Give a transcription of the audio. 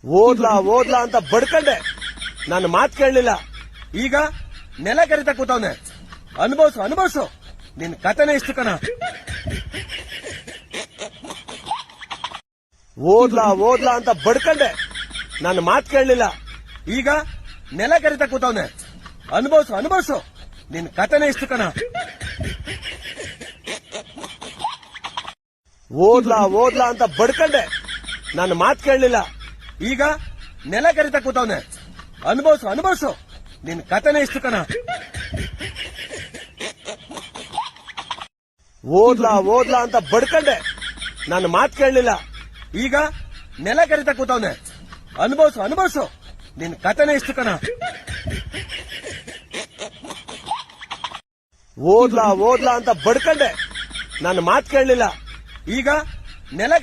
ಓದ್ಲಾ ಓದ್ಲಾ ಅಂತ ಬಡ್ಕಂಡೆ, ನನ್ನ ಮಾತು ಕೇಳಲಿಲ್ಲ. ಈಗ ನೆಲ ಕರಿತಾ ಕೂತವ್ನೆ. ಅನುಭವಿಸು ಅನುಭವಿಸು, ನಿನ್ ಕಥೆನೇ ಇಷ್ಟು ಕಣ. ಓದ್ಲಾ ಓದ್ಲಾ ಅಂತ ಬಡ್ಕಂಡೆ, ನನ್ನ ಮಾತು ಕೇಳಲಿಲ್ಲ. ಈಗ ನೆಲ ಕರಿತಾ ಕೂತವ್ನೆ. ಅನುಭವಿಸು ಅನುಭವಿಸು, ನಿನ್ ಕಥೆನೇ ಇಷ್ಟು ಕಣ. ಓದ್ಲಾ ಓದ್ಲಾ ಅಂತ ಬಡ್ಕಂಡೆ, ನನ್ನ ಮಾತು ಕೇಳಲಿಲ್ಲ. ಈಗ ನೆಲ ಕರಿತಾ ಕೂತವ್ನೆ. ಅನುಭವಿಸು ಅನುಭವಿಸು, ನಿನ್ ಕಥೆನೇ ಇಷ್ಟು ಕಣ. ಓದ್ಲಾ ಓದ್ಲಾ ಅಂತ ಬಡ್ಕಂಡೆ, ನನ್ನ ಮಾತು ಕೇಳಲಿಲ್ಲ. ಈಗ ನೆಲ ಕರಿತಾ ಕೂತವ್ನೆ. ಅನುಭವಿಸು ಅನುಭವಿಸು, ನಿನ್ ಕಥೆನೇ ಇಷ್ಟು ಕಣ. ಓದ್ಲಾ ಓದ್ಲಾ ಅಂತ ಬಡ್ಕಂಡೆ, ನನ್ನ ಮಾತು ಕೇಳಲಿಲ್ಲ. ಈಗ ನೆಲ